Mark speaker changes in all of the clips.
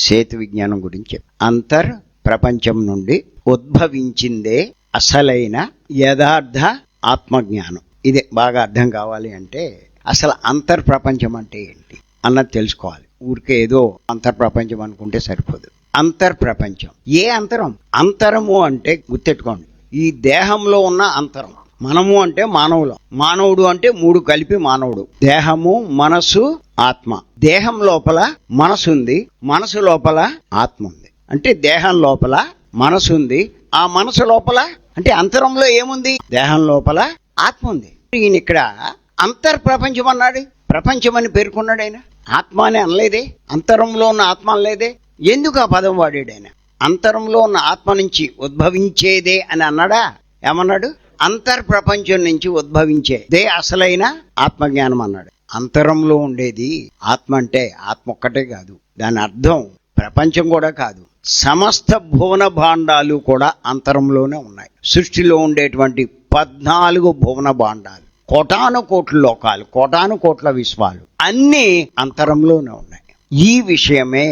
Speaker 1: సేతు విజ్ఞానం గురించి. అంతర్ ప్రపంచం నుండి ఉద్భవించిందే అసలైన యథార్థ ఆత్మజ్ఞానం. ఇదే బాగా అర్థం కావాలి అంటే అసలు అంతర్ ప్రపంచం అంటే ఏంటి అన్నది తెలుసుకోవాలి. ఊరికే ఏదో అంతర్ ప్రపంచం అనుకుంటే సరిపోదు. అంతర్ ప్రపంచం ఏ అంతరం? అంతరము అంటే గుర్తెట్టుకోండి, ఈ దేహంలో ఉన్న అంతరం. మనము అంటే మానవులు, మానవుడు అంటే మూడు కలిపి మానవుడు. దేహము, మనసు, ఆత్మ. దేహం లోపల మనసు ఉంది, మనసు లోపల ఆత్మ ఉంది. అంటే దేహం లోపల మనసు ఉంది, ఆ మనసు లోపల అంటే అంతరంలో ఏముంది? దేహం లోపల ఆత్మ ఉంది. ఈయన ఇక్కడ అంతర్ ప్రపంచం అన్నాడు, ప్రపంచం అని పేర్కొన్నాడు. ఆయన ఆత్మ అని అనలేదే, అంతరంలో ఉన్న ఆత్మ అనలేదే. ఎందుకు ఆ పదం వాడాడు ఆయన? అంతరంలో ఉన్న ఆత్మ నుంచి ఉద్భవించేదే అని అన్నాడా? ఏమన్నాడు? అంతర్ ప్రపంచం నుంచి ఉద్భవించేదే అసలైన ఆత్మజ్ఞానం అన్నాడు. అంతరంలో ఉండేది ఆత్మ అంటే ఆత్మ ఒక్కటే కాదు, దాని అర్థం ప్రపంచం కూడా కాదు, సమస్త భువన భాండాలు కూడా అంతరంలోనే ఉన్నాయి. సృష్టిలో ఉండేటువంటి 14 భువన భాండాలు, కోటాను కోట్ల లోకాలు, కోటాను కోట్ల విశ్వాలు అన్నీ అంతరంలోనే ఉన్నాయి. ఈ విషయమే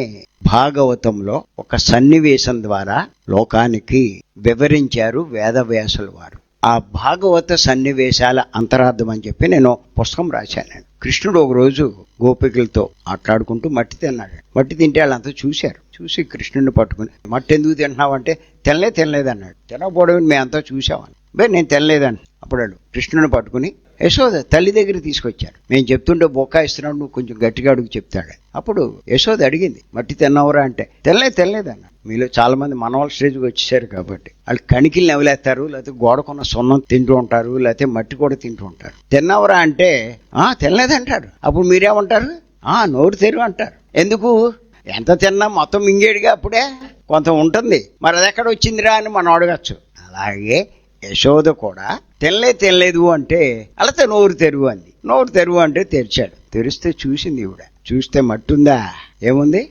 Speaker 1: భాగవతంలో ఒక సన్నివేశం ద్వారా లోకానికి వివరించారు వేదవ్యాసుల వారు. ఆ భాగవత సన్నివేశాల అంతరార్థం అని చెప్పి నేను పుస్తకం రాశాను. కృష్ణుడు ఒక రోజు గోపికలతో ఆట్లాడుకుంటూ మట్టి తిన్నాడు. మట్టి తింటే వాళ్ళంతా చూశారు. చూసి కృష్ణుడిని పట్టుకుని, మట్టి ఎందుకు తింటున్నావు అంటే తినలేదన్నాడు. తినకపోవడం మేమంతా చూసామని. నేను తినలేదని. అప్పుడు కృష్ణుని పట్టుకుని యశోద తల్లి దగ్గర తీసుకొచ్చారు. మేము చెప్తుంటే బొక్కాయిస్తున్నాడు, నువ్వు కొంచెం గట్టిగా అడుగు చెప్తాడు. అప్పుడు యశోద అడిగింది, మట్టి తిన్నావురా అంటే తినలేదన్న. మీలో చాలా మంది మనవాళ్ళ స్టేజ్కి వచ్చేసారు కాబట్టి వాళ్ళు కణికిలు నవ్వులేస్తారు, లేకపోతే గోడకున్న సున్నం తింటూ ఉంటారు, లేకపోతే మట్టి కూడా తింటూ ఉంటారు. తిన్నావురా అంటే తినలేదంటారు. అప్పుడు మీరేమంటారు? నోరు తెరువు అంటారు. ఎందుకు? ఎంత తిన్నా మొత్తం మింగేడుగా అప్పుడే కొంత ఉంటుంది, మరి అది ఎక్కడ వచ్చిందిరా అని మనం అడగచ్చు. అలాగే యశోద కూడా తినలేదు అంటే అలాతే నోరు తెరువు అంది. నోరు తెరువు అంటే తెరిచాడు. తెరిస్తే చూసింది ఈవిడ. చూస్తే మట్టుందా? ఏముంది?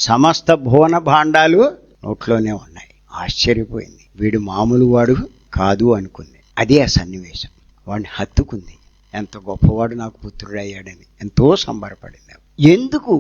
Speaker 1: సమస్త భువన భాండాలు నోట్లోనే ఉన్నాయి. ఆశ్చర్యపోయింది. వీడు మామూలు వాడు కాదు అనుకుంది. అదే ఆ సన్నివేశం. వాడిని హత్తుకుంది. ఎంత గొప్పవాడు నాకు పుత్రుడు అయ్యాడని ఎంతో సంబరపడింది. ఎందుకు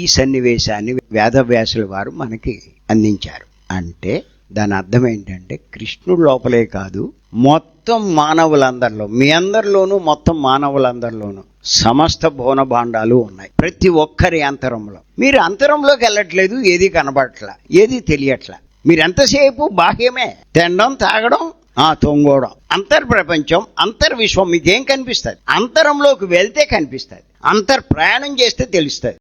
Speaker 1: ఈ సన్నివేశాన్ని వేదవ్యాసుల వారు మనకి అందించారు అంటే దాని అర్థం ఏంటంటే కృష్ణుడు లోపలే కాదు, మొత్తం మానవులందరిలో, మీ అందరిలోనూ, మొత్తం మానవులందరిలోనూ సమస్త భువన భాండాలు ఉన్నాయి. ప్రతి ఒక్కరి అంతరంలో. మీరు అంతరంలోకి వెళ్ళట్లేదు, ఏది కనబడట్లా, ఏది తెలియట్లా. మీరు ఎంతసేపు బాహ్యమే, తినడం, తాగడం, తొంగోవడం. అంతర్ ప్రపంచం, అంతర్ విశ్వం మీకేం కనిపిస్తుంది? అంతరంలోకి వెళ్తే కనిపిస్తుంది. అంతర్ ప్రయాణం చేస్తే తెలుస్తుంది.